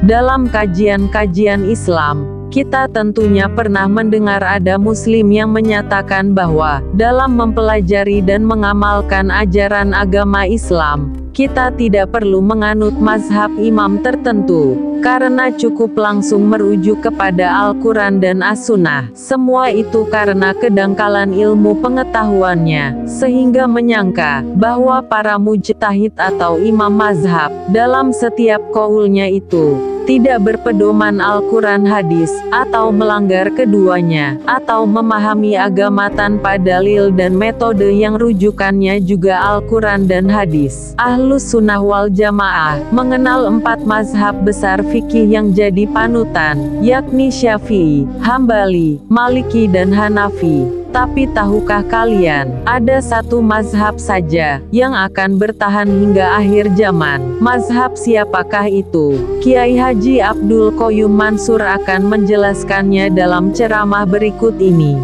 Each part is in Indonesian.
Dalam kajian-kajian Islam, kita tentunya pernah mendengar ada Muslim yang menyatakan bahwa, dalam mempelajari dan mengamalkan ajaran agama Islam, kita tidak perlu menganut mazhab imam tertentu, karena cukup langsung merujuk kepada Al-Quran dan As-Sunnah. Semua itu karena kedangkalan ilmu pengetahuannya, sehingga menyangka bahwa para mujtahid atau imam mazhab, dalam setiap qaulnya itu, tidak berpedoman Al-Quran hadis, atau melanggar keduanya, atau memahami agama tanpa dalil dan metode yang rujukannya juga Al-Quran dan hadis. Ahlus Sunnah wal Jamaah mengenal 4 mazhab besar fikih yang jadi panutan, yakni Syafi'i, Hambali, Maliki dan Hanafi. Tapi tahukah kalian, ada satu mazhab saja yang akan bertahan hingga akhir zaman. Mazhab siapakah itu? Kiai Haji Abdul Qoyum Mansur akan menjelaskannya dalam ceramah berikut ini.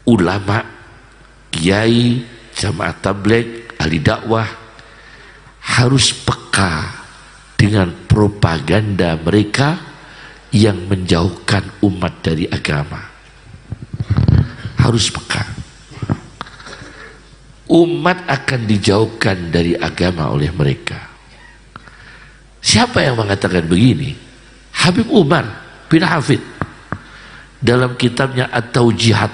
Ulama, kiai, jamaah tabligh, ahli dakwah harus peka dengan propaganda mereka yang menjauhkan umat dari agama. Harus peka. Umat akan dijauhkan dari agama oleh mereka. Siapa yang mengatakan begini? Habib Umar bin Hafid dalam kitabnya At-Taujihat.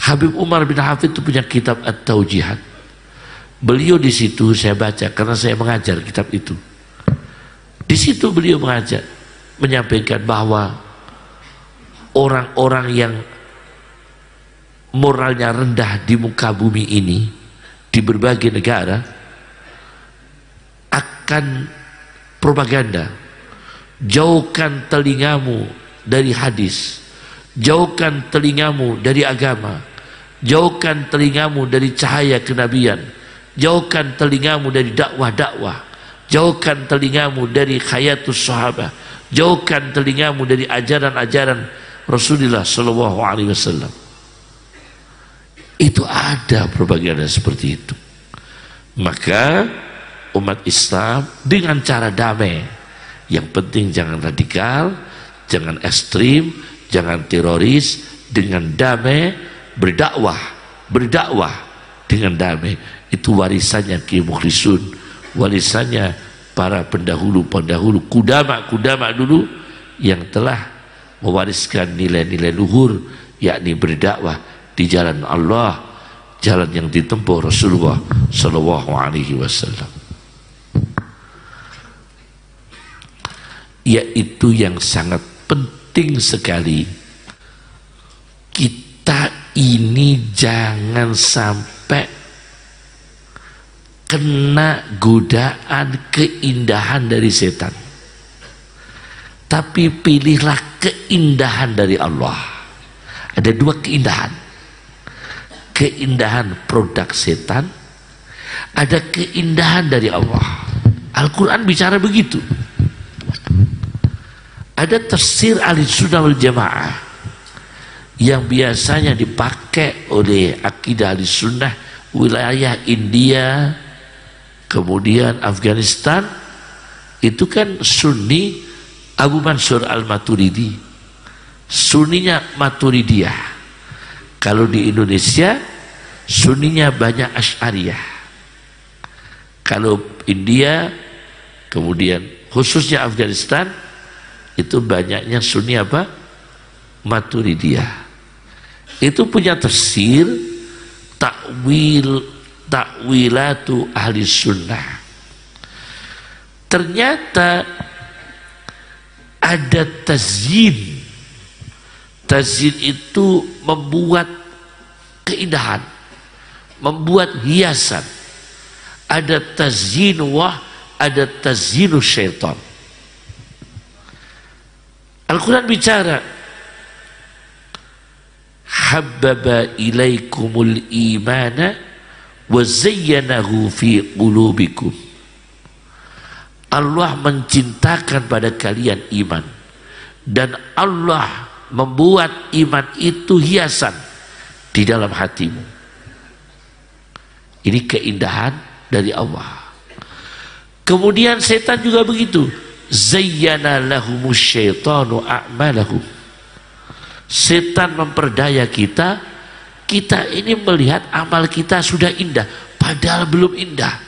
Habib Umar bin Hafid itu punya kitab At-Taujihat. Beliau di situ saya baca karena saya mengajar kitab itu. Di situ beliau mengajar, menyampaikan bahwa orang-orang yang moralnya rendah di muka bumi ini, di berbagai negara, akan propaganda. Jauhkan telingamu dari hadis, jauhkan telingamu dari agama, jauhkan telingamu dari cahaya kenabian, jauhkan telingamu dari dakwah-dakwah, jauhkan telingamu dari hayatus sahabah, jauhkan telingamu dari ajaran-ajaran Rasulullah Shallallahu Alaihi Wasallam. Itu ada propaganda seperti itu. Maka umat Islam dengan cara damai, yang penting jangan radikal, jangan ekstrim, jangan teroris, dengan damai berdakwah dengan damai. Itu warisannya Kiai Mukhlisun, warisannya para pendahulu-pendahulu, kudama dulu yang telah mewariskan nilai-nilai luhur, yakni berdakwah di jalan Allah, jalan yang ditempuh Rasulullah Shallallahu Alaihi Wasallam. Yaitu yang sangat penting sekali, kita ini jangan sampai kena godaan keindahan dari setan, tapi pilihlah keindahan dari Allah. Ada 2 keindahan, keindahan produk setan, ada keindahan dari Allah. Al-Quran bicara begitu. Ada tafsir ahli sunnah wal jamaah yang biasanya dipakai oleh akidah ahli sunnah wilayah India, kemudian Afghanistan, itu kan Sunni Abu Mansur Al-Maturidi, Sunninya Maturidiyah. Kalau di Indonesia Sunninya banyak Asy'ariyah. Kalau India, kemudian khususnya Afghanistan, itu banyaknya Sunni apa? Maturidiyah. Itu punya tafsir takwilatu ahli sunnah. Ternyata ada tazyin. Tazyin itu membuat keindahan, membuat hiasan. Ada tazyin wah, ada tazyinu syaitan. Al-Quran bicara, habbaba ilaikumul imana wa zayyanahu fi qulubikum. Allah mencintakan pada kalian iman, dan Allah membuat iman itu hiasan di dalam hatimu. Ini keindahan dari Allah. Kemudian setan juga begitu. Zayyana lahumus syaitanu a'malahum. Setan memperdaya kita, kita ini melihat amal kita sudah indah, padahal belum indah.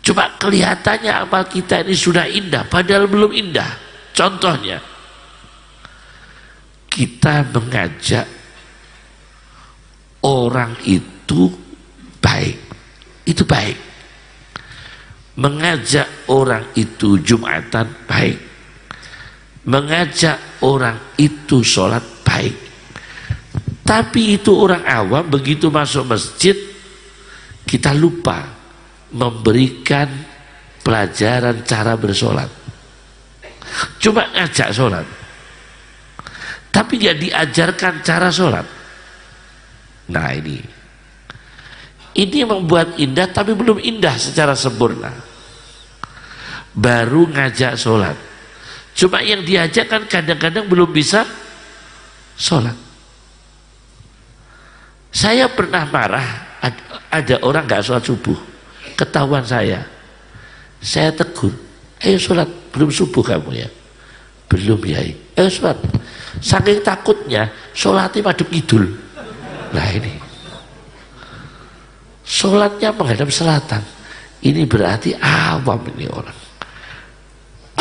Cuma kelihatannya amal kita ini sudah indah, padahal belum indah. Contohnya, kita mengajak orang itu baik, itu baik. Mengajak orang itu Jumatan baik. Mengajak orang itu sholat baik. Tapi itu orang awam, begitu masuk masjid kita lupa memberikan pelajaran cara bersolat. Cuma ngajak sholat, tapi dia diajarkan cara sholat. Nah ini membuat indah, tapi belum indah secara sempurna. Baru ngajak sholat, cuma yang diajak kan kadang-kadang belum bisa sholat. Saya pernah marah, ada orang gak sholat subuh, ketahuan saya tegur, ayo sholat, belum subuh kamu ya? Belum ya, ayo sholat. Saking takutnya sholatnya madhep kidul. Nah ini sholatnya menghadap selatan, ini berarti awam ini orang.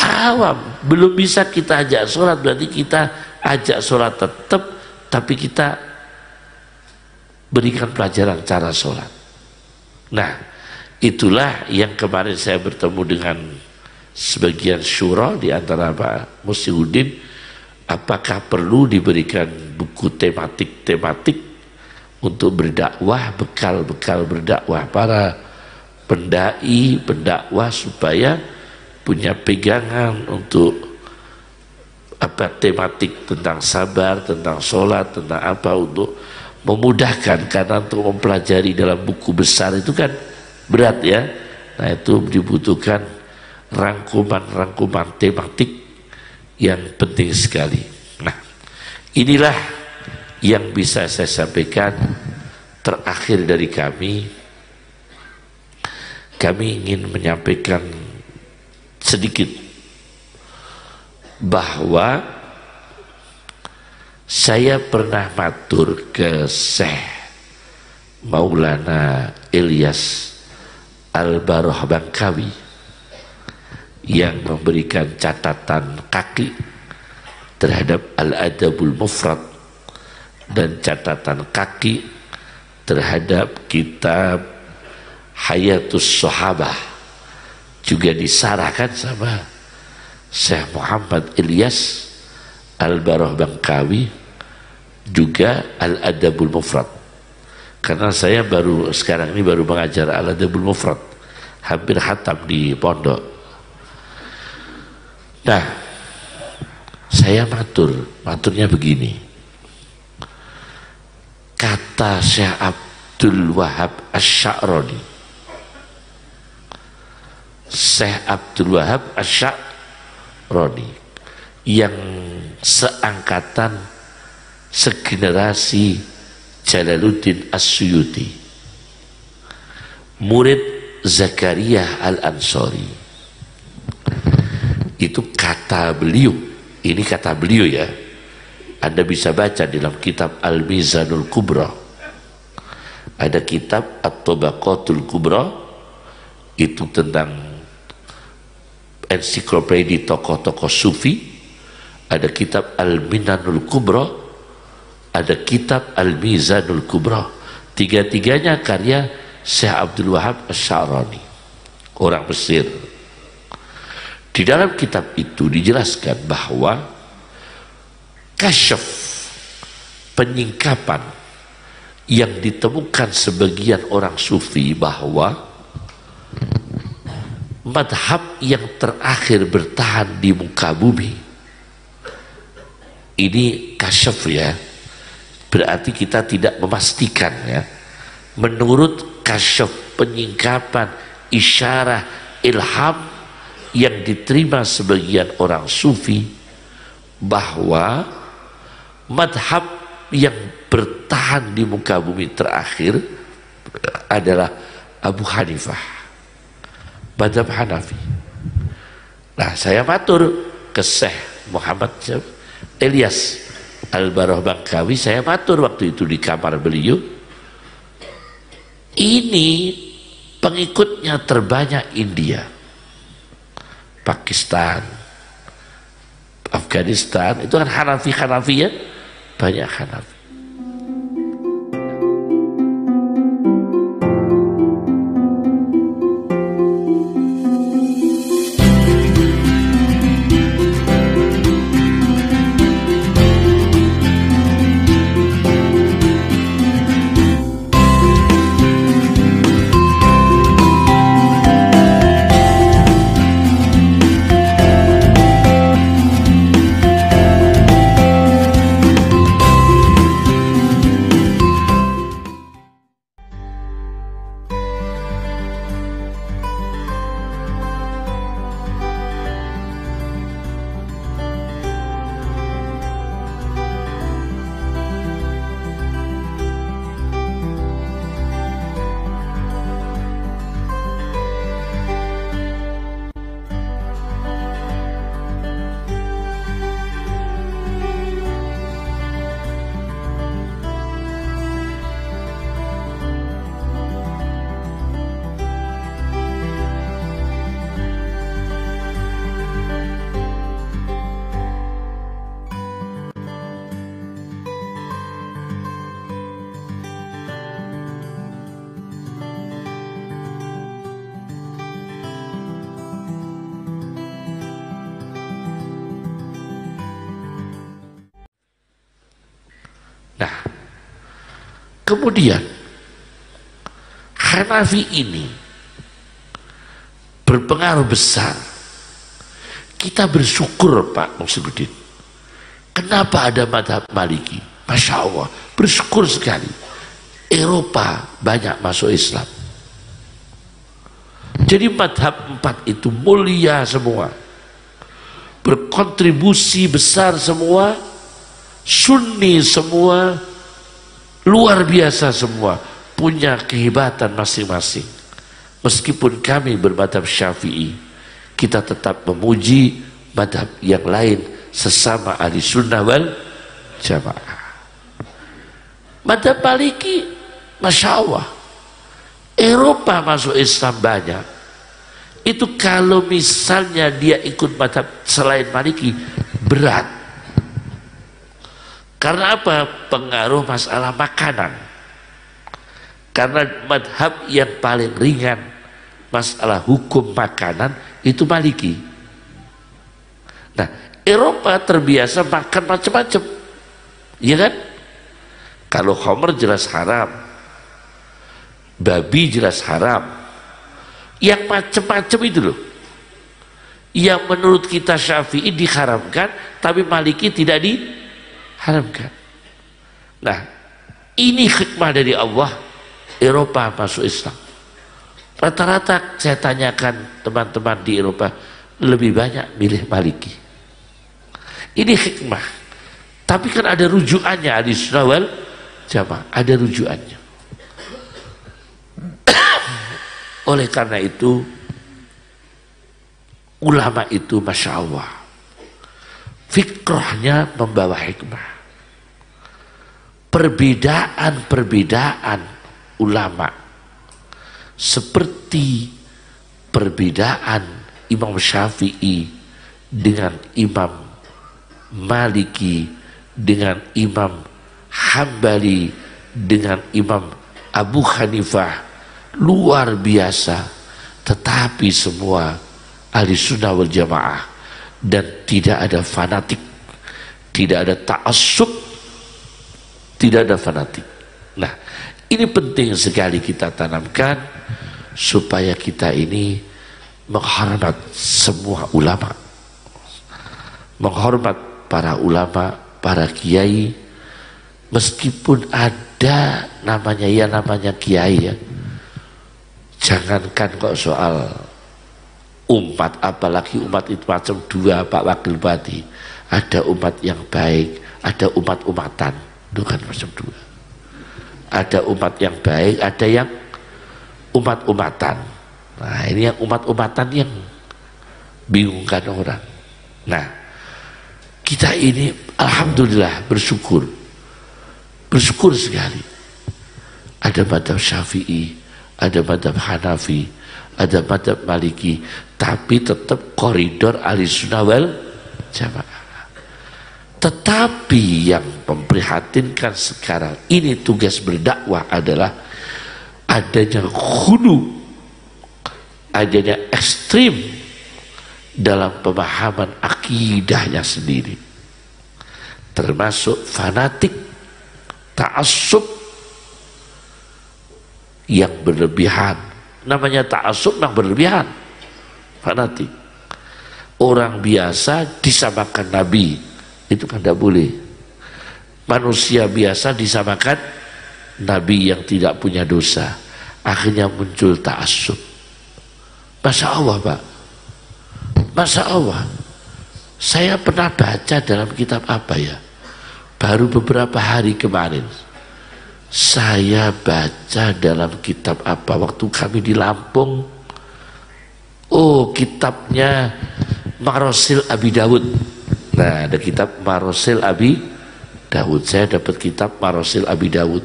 Awam, belum bisa kita ajak sholat, berarti kita ajak sholat tetap, tapi kita berikan pelajaran cara sholat. Nah itulah yang kemarin saya bertemu dengan sebagian syura di antara Pak Muslihuddin, apakah perlu diberikan buku tematik untuk berdakwah, bekal berdakwah para pendai, pendakwah, supaya punya pegangan untuk tematik tentang sabar, tentang sholat, tentang apa, untuk memudahkan. Karena untuk mempelajari dalam buku besar itu kan berat ya. Nah itu dibutuhkan rangkuman tematik yang penting sekali. Nah inilah yang bisa saya sampaikan. Terakhir dari kami ingin menyampaikan sedikit bahwa saya pernah matur ke Syekh Maulana Ilyas Al-Baroh Bangkawi yang memberikan catatan kaki terhadap Al-Adabul Mufrad dan catatan kaki terhadap kitab Hayatus Sahabah, juga disarahkan sama Syekh Muhammad Ilyas Al-Baroh Bangkawi, juga Al-Adabul Mufrad. Karena saya sekarang ini baru mengajar Al-Adabul Mufrad, hampir khatam di pondok. Nah saya maturnya begini, kata Syekh Abdul Wahab Asy-Sya'rani, Syekh Abdul Wahab Asy-Sya'rani yang seangkatan, segenerasi Jalaluddin As-Suyuti, murid Zakaria Al-Ansari. Itu kata beliau, ini kata beliau ya, Anda bisa baca dalam kitab Al-Mizanul Kubra, ada kitab At-Tabaqatul Kubra, itu tentang ensiklopedi tokoh-tokoh sufi. Ada kitab Al-Minanul Kubra, ada kitab Al-Mizanul Kubra. Tiga-tiganya karya Syekh Abdul Wahab Asy-Sya'rani, orang Mesir. Di dalam kitab itu dijelaskan bahwa kasyaf, penyingkapan yang ditemukan sebagian orang sufi, bahwa madhab yang terakhir bertahan di muka bumi ini kasyaf ya, berarti kita tidak memastikan ya. Menurut kasyaf, penyingkapan, isyarah, ilham yang diterima sebagian orang sufi, bahwa madhab yang bertahan di muka bumi terakhir adalah Abu Hanifah, mazhab Hanafi. Nah, saya matur ke Syekh Muhammad Ilyas Al-Baroh Bangkawi, saya matur waktu itu di kamar beliau, ini pengikutnya terbanyak India, Pakistan, Afghanistan, itu kan Hanafi ya, banyak Hanafi. Nah, kemudian Hanafi ini berpengaruh besar. Kita bersyukur Pak Maksududin, kenapa ada mazhab Maliki? Masya Allah, bersyukur sekali. Eropa banyak masuk Islam. Jadi mazhab 4 itu mulia semua, berkontribusi besar semua, Sunni semua, luar biasa semua, punya kehebatan masing-masing. Meskipun kami bermadhab Syafi'i, kita tetap memuji madhab yang lain sesama ahli sunnah wal jamaah. Madhab Maliki, Masya Allah, Eropa masuk Islam banyak. Itu kalau misalnya dia ikut madhab selain Maliki, berat. Karena apa? Pengaruh masalah makanan. Karena madhab yang paling ringan masalah hukum makanan itu Maliki. Nah, Eropa terbiasa makan macam-macam, iya kan? Kalau khamr jelas haram, babi jelas haram, yang macam-macam itu loh, yang menurut kita Syafi'i diharamkan, tapi Maliki tidak diharamkan. Nah, ini hikmah dari Allah. Eropa masuk Islam. Rata-rata saya tanyakan teman-teman di Eropa, lebih banyak milih Maliki. Ini hikmah. Tapi kan ada rujukannya, ahli sunnah wal jamaah, ada rujukannya. Oleh karena itu, ulama itu Masya Allah, fikrahnya membawa hikmah. Perbedaan-perbedaan ulama seperti perbedaan Imam Syafi'i dengan Imam Maliki, dengan Imam Hambali, dengan Imam Abu Hanifah, luar biasa. Tetapi semua ahli sunnah wal jamaah, dan tidak ada fanatik, tidak ada ta'assub, tidak ada fanatik. Nah, ini penting sekali kita tanamkan supaya kita ini menghormat semua ulama, menghormat para ulama, para kiai, meskipun ada namanya kiai ya. Jangankan kok soal umat, apalagi umat itu macam dua, Pak Wakil Bupati. Ada umat yang baik, ada umat-umatan, itu kan macam dua. Ada umat yang baik, ada yang umat-umatan. Nah, ini yang umat-umatan yang bingungkan orang. Nah, kita ini alhamdulillah bersyukur sekali. Ada madhab Syafi'i, ada madhab Hanafi, ada madhab Maliki, tapi tetap koridor Ahlussunnah wal Jamaah. Tetapi yang memprihatinkan sekarang ini tugas berdakwah adalah adanya khulu, adanya ekstrim dalam pemahaman akidahnya sendiri, termasuk fanatik, ta'assub yang berlebihan. Namanya ta'assub yang berlebihan, fanatik. Orang biasa disamakan Nabi, itu kan tidak boleh. Manusia biasa disamakan Nabi yang tidak punya dosa, akhirnya muncul ta'assub. Masya Allah Pak, Masya Allah, saya pernah baca dalam kitab apa ya, baru beberapa hari kemarin saya baca dalam kitab apa, waktu kami di Lampung. Oh, kitabnya Marosil Abi Dawud. Nah, ada kitab Marosil Abi Dawud. Saya dapat kitab Marosil Abi Dawud.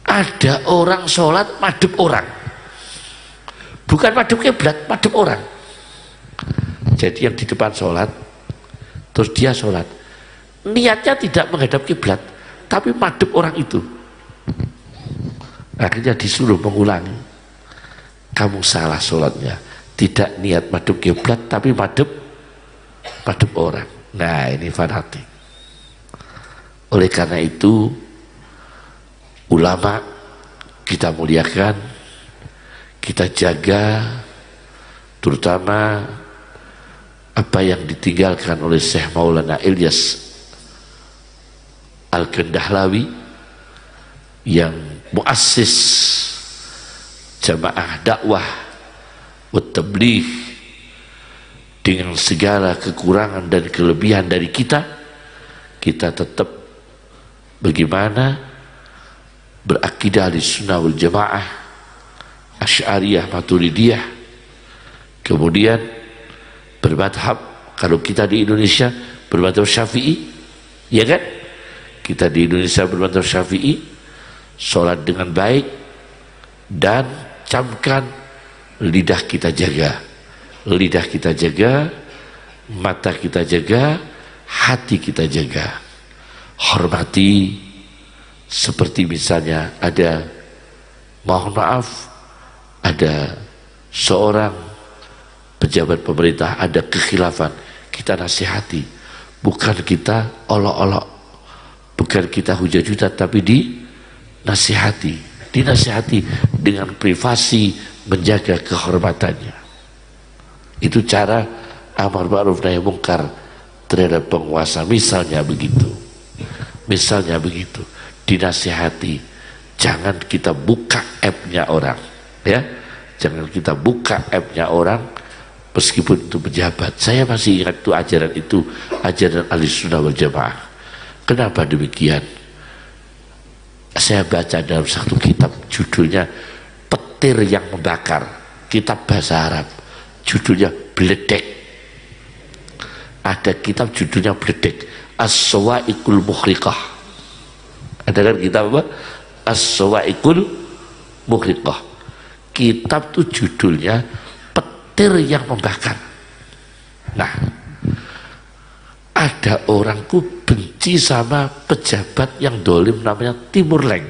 Ada orang sholat madhep orang, bukan madhep kiblat, madhep orang. Jadi yang di depan sholat, terus dia sholat, niatnya tidak menghadap kiblat, tapi madhep orang itu. Akhirnya disuruh mengulangi. Kamu salah sholatnya, tidak niat madhep kiblat, tapi madhep orang. Nah, ini fanatik. Oleh karena itu, ulama kita muliakan, kita jaga, terutama apa yang ditinggalkan oleh Syekh Maulana Ilyas Al-Kandahlawi yang muassis jamaah dakwah wa tabligh, dengan segala kekurangan dan kelebihan dari kita tetap bagaimana berakidah Ahlussunnah wal Jamaah, Asy'ariyah, Maturidiyah, kemudian bermadhab, kalau kita di Indonesia bermadhab Syafi'i, ya kan? Kita di Indonesia bermadhab Syafi'i, sholat dengan baik, dan camkan lidah kita jaga, lidah kita jaga, mata kita jaga, hati kita jaga. Hormati, seperti misalnya ada, mohon maaf, ada seorang pejabat pemerintah, ada kekhilafan, kita nasihati, bukan kita olok-olok, bukan kita hujat-hujat, tapi dinasihati dengan privasi, menjaga kehormatannya. Itu cara amar ma'ruf nahi munkar terhadap penguasa, misalnya begitu, dinasihati. Jangan kita buka aibnya orang, ya, jangan kita buka aibnya orang, meskipun itu pejabat. Saya masih ingat itu ajaran Ahlussunnah wal Jamaah. Kenapa demikian? Saya baca dalam satu kitab, judulnya Petir yang Membakar, kitab bahasa Arab, judulnya Bledek. Ada kitab judulnya Bledek, As-Sawa'iqul Muhriqah. Ada kan kitab apa? As-Sawa'iqul Muhriqah. Kitab itu judulnya Petir yang Membakar. Nah, ada orangku benci sama pejabat yang dolim, namanya Timur Leng.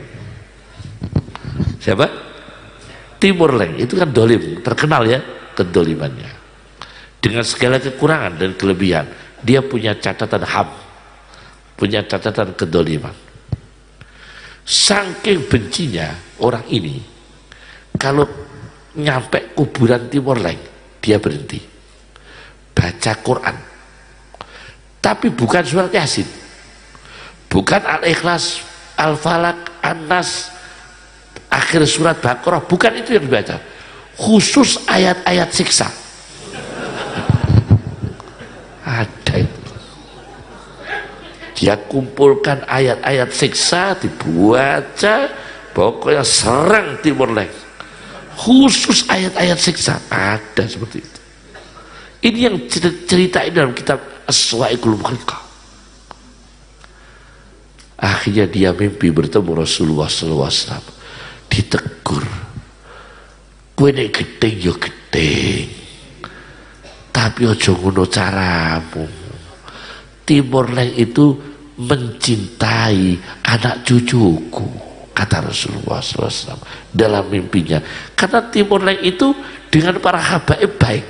Siapa? Timur Leng, itu kan dolim, terkenal ya kedolimannya. Dengan segala kekurangan dan kelebihan, dia punya catatan HAM, punya catatan kedoliman. Saking bencinya orang ini, kalau nyampe kuburan Timur Leng, dia berhenti baca Quran, tapi bukan surat Yasin, bukan Al-Ikhlas, Al-Falaq, An-Nas, akhir surat Baqarah, bukan itu yang dibaca, khusus ayat-ayat siksa. Ada itu. Dia kumpulkan ayat-ayat siksa, dibaca, pokoknya serang Timur Leste. Khusus ayat-ayat siksa ada seperti itu. Ini yang ceritain dalam kitab As-Sawa'iqul Mughriqah. Akhirnya dia mimpi bertemu Rasulullah SAW. Ditegur, kowe nek gedeng ya gedeng, tapi aja ngono caramu. Timur Leste itu mencintai anak cucuku, kata Rasulullah SAW dalam mimpinya. Karena Timur Leste itu dengan para habaib baik,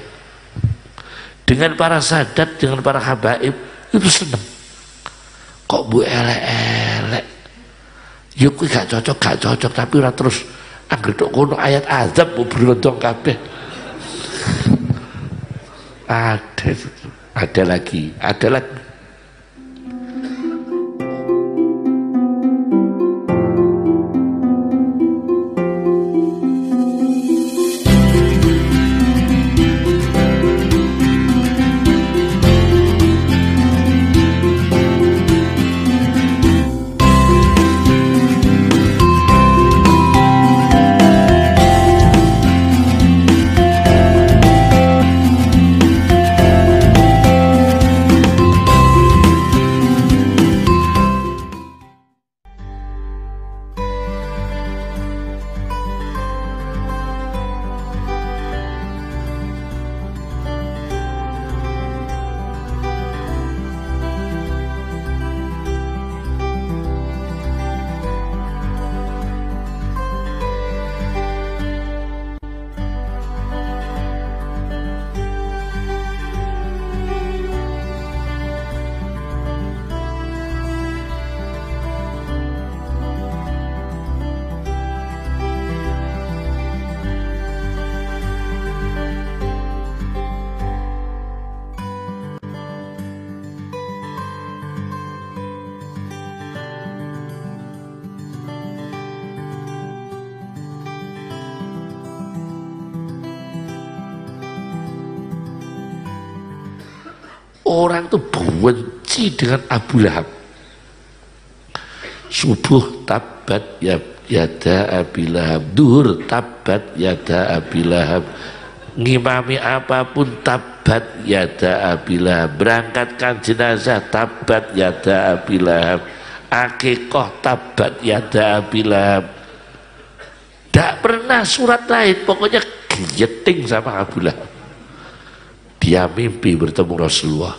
dengan para sadat, dengan para habaib itu seneng. Kok bu elek-elek, ya kuwi gak cocok, tapi ora terus anggere tok kono ayat azab mbok berlontong kabeh. Ada lagi. Orang tuh benci dengan Abu Lahab. Subuh tabat yada Abi Lahab, duhur tabat yada Abi Lahab, ngimami apapun tabat yada Abi Lahab, berangkatkan jenazah tabat yada Abi Lahab, akikoh tabat yada Abi Lahab. Tidak pernah surat lain, pokoknya geyeting sama Abu Lahab. Dia mimpi bertemu Rasulullah.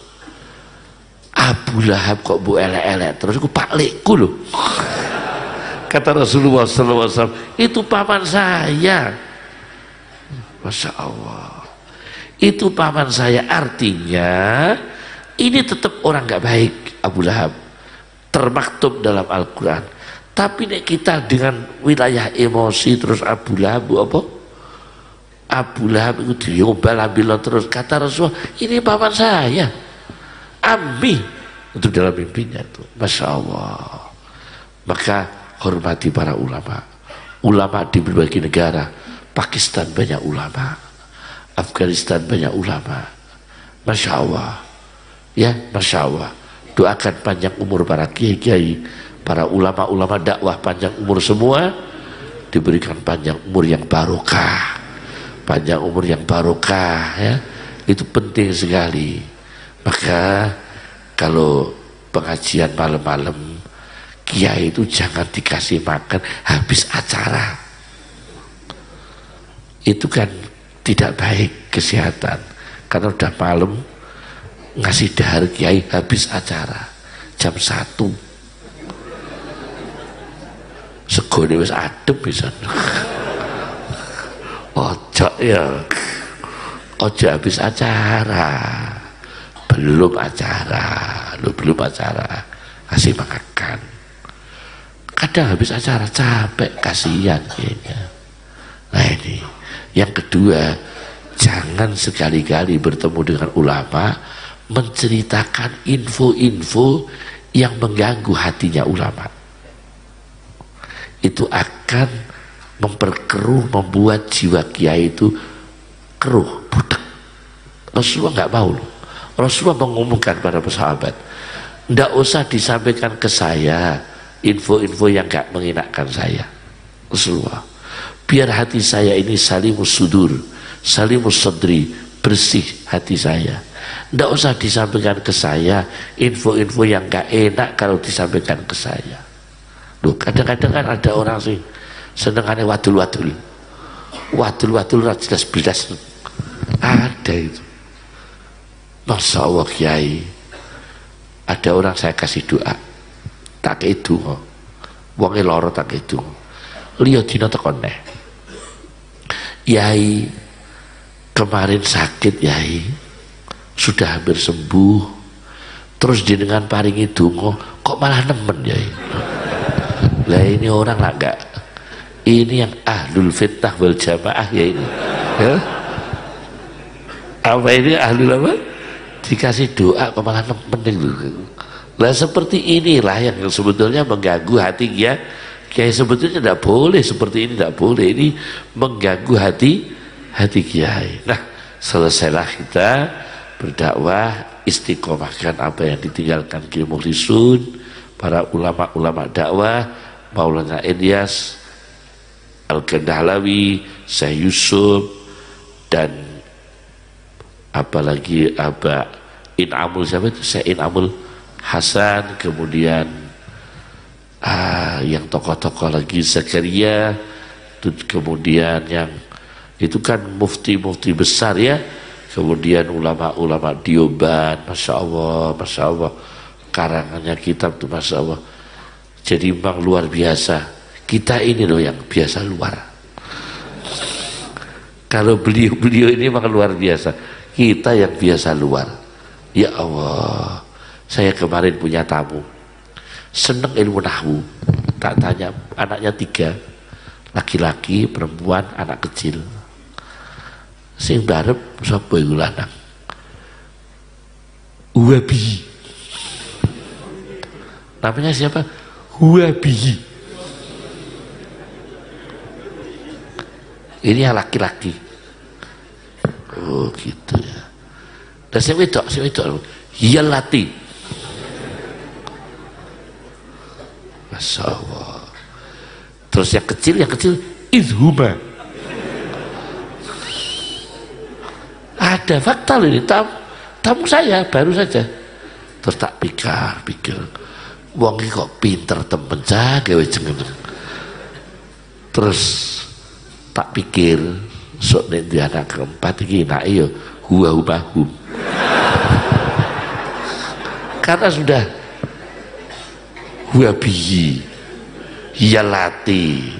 Abu Lahab kok bu elek-elek terus, aku paklikku loh. Kata Rasulullah SAW, itu paman saya. Masya Allah, itu paman saya. Artinya ini tetap orang nggak baik Abu Lahab, termaktub dalam Al-Quran. Tapi nek kita dengan wilayah emosi terus Abu Lahab apa? Abu Lahab itu diombal-ambil terus. Kata Rasulullah, ini paman saya, Ammi. Itu dalam mimpinya itu. Masya Allah. Maka hormati para ulama. Ulama di berbagai negara. Pakistan banyak ulama, Afghanistan banyak ulama. Masya Allah. Ya, Masya Allah. Doakan panjang umur para kiai-kiai, para ulama-ulama dakwah, panjang umur semua, diberikan panjang umur yang barokah. Panjang umur yang barokah, ya, itu penting sekali. Maka kalau pengajian malam-malam, kiai itu jangan dikasih makan habis acara. Itu kan tidak baik kesehatan. Karena udah malam ngasih dahar kiai habis acara jam 1. Segone wis adem pisan. Ojo ya, ojo habis acara, belum acara, kasih makan. Kadang habis acara capek, kasihan kayaknya. Nah ini, yang kedua, jangan sekali-kali bertemu dengan ulama menceritakan info-info yang mengganggu hatinya ulama. Itu akan memperkeruh, membuat jiwa kiai itu keruh, budak. Rasulullah nggak mau loh. Rasulullah mengumumkan pada sahabat, ndak usah disampaikan ke saya info-info yang gak mengenakan saya. Rasulullah, biar hati saya ini salimus sudur, salimus sadri, bersih hati saya. Ndak usah disampaikan ke saya info-info yang gak enak kalau disampaikan ke saya. Loh, kadang-kadang kan ada orang sih senengannya wadul-wadul jelas-jelas ada itu. Masya Allah Kiai, ada orang saya kasih doa tak kei donga wonge lara tak kei donga liya dina tekon neh, Yai kemarin sakit Yai sudah hampir sembuh, terus jenengan paringi donga kok malah nemen Yai. Lah ini orang lah enggak, ini yang ahlul fitnah wal jamaah ya ini ya? Apa ini ahlul apa? Dikasih doa kok malah nemen gitu. Lah seperti inilah yang sebetulnya mengganggu hati ya. Kiai sebetulnya tidak boleh seperti ini, tidak boleh, ini mengganggu hati kiai. Nah, selesailah kita berdakwah, istiqomahkan apa yang ditinggalkan Kiai Mukhlisun, para ulama-ulama dakwah, Maulana Ilyas Al-Kandahlawi, Syekh Yusuf, dan apalagi Aba In'amul, siapa itu? Syekh In'amul Hasan, kemudian yang tokoh-tokoh lagi Zakaria, kemudian yang itu kan mufti-mufti besar ya, kemudian ulama-ulama Dioban, Masya Allah karangannya kitab tuh Masya Allah. Jadi memang luar biasa, kita ini loh yang biasa luar. Kalau beliau ini memang luar biasa, kita yang biasa luar. Ya Allah, saya kemarin punya tamu seneng ilmu nahwu, tak tanya anaknya 3, laki-laki, perempuan, anak kecil. Sing barep sapa iku lanang? Huwabi. Namanya siapa? Huwabi. Ini yang laki-laki. Oh gitu ya. Dan sing wedok Hiyalati. Masya Allah. Terus yang kecil Izhuma. Ada fakta ini, tamu saya baru saja. Terus tak pikir wong iki kok pinter temen gawe jeneng. Terus tak pikir sok nek di anak keempat iki enake ya huwa-hum. Karena sudah Huwabi, Hiyalati,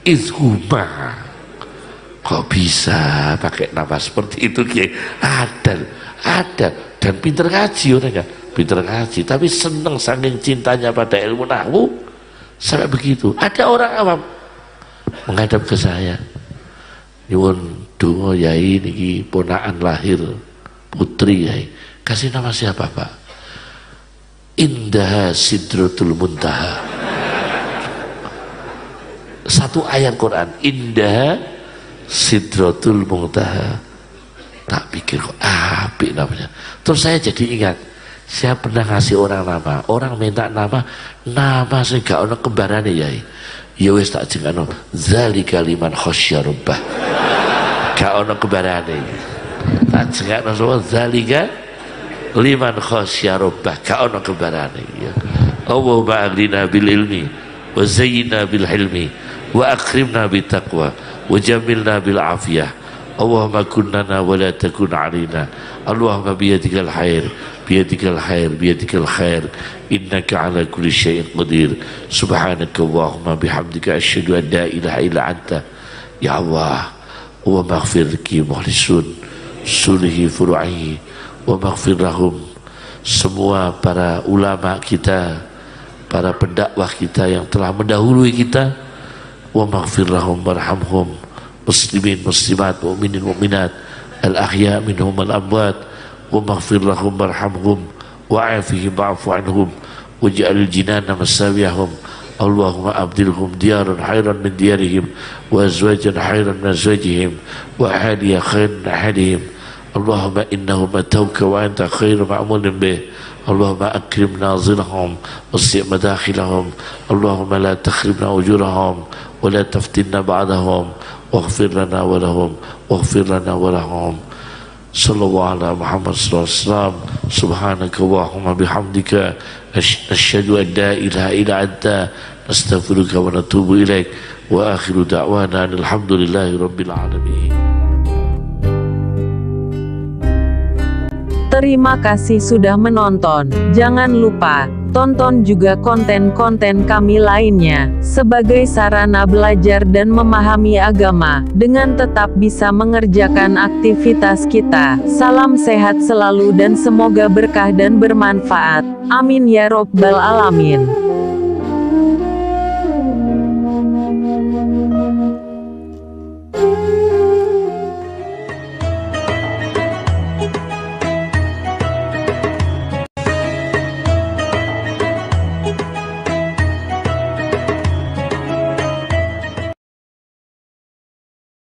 Izhuma. Kok bisa pakai nama seperti itu Kiai? Ada dan pinter ngaji orangnya, pinter ngaji, tapi seneng saking cintanya pada ilmu nahwu sampai begitu. Ada orang awam menghadap ke saya, nyuwun donga Yai niki ponakan lahir putri Yai, kasih nama siapa Pak? Indah Sidratul Muntaha. Satu ayat Quran, Indah Sidratul Muntaha. Tak pikir kok apik namanya. Terus saya jadi ingat, saya pernah ngasih orang nama, orang minta nama sing gak ono kembarane Yai. Ya wis tak jengakno, zalika liman khasyya rabbah. Gak ono kembarane. Tak jengakno semua zalika liman khasyya rabbah, gak ono kembarane ya. Allahumma aghnina bil ilmi wa zayyinna bil hilmi wa akrimna bit taqwa wa jamilna bil afiyah. Allahumma kun lana wa la takun alaina. Allahumma biyadikal khair, biyadikal khair, biyadikal khair, innaka ala kulli syai'in qadir. Subhanaka Allahumma bihamdika asyhadu an la ilaha illa anta. Ya Allah, wa maghfir li mukhlisun sulhi furu'i wa maghfir lahum, semua para ulama kita, para pendakwah kita yang telah mendahului kita. Wa maghfir lahum warhamhum, muslimin muslimat, mu'minin mu'minat, al-ahya minhum al-amwat. Wa maghfir lahum warhamhum wa'afihim wa'fu anhum waj'al jinana masawiyahum. Allahumma abdilhum diyaran khairan min diyarihim wa azwajan khairan min azwajihim wa ahadiya khairan min ahadihim. Allahumma innahum atawka wa anta khairu ma'amunin bih. اللهم أكرم ناظرهم وسع مداخلهم اللهم لا تخربنا أجورهم ولا تفتنا بعدهم واغفر لنا ولهم واغفر لنا ولهم صلى الله على محمد صلى الله عليه وسلم سبحانك اللهم بحمدك نشهد أن لا إله إلا أنت نستغفرك ونتوب إليك وآخر دعوانا الحمد لله رب العالمين. Terima kasih sudah menonton. Jangan lupa tonton juga konten-konten kami lainnya sebagai sarana belajar dan memahami agama dengan tetap bisa mengerjakan aktivitas kita. Salam sehat selalu dan semoga berkah dan bermanfaat. Amin ya robbal alamin.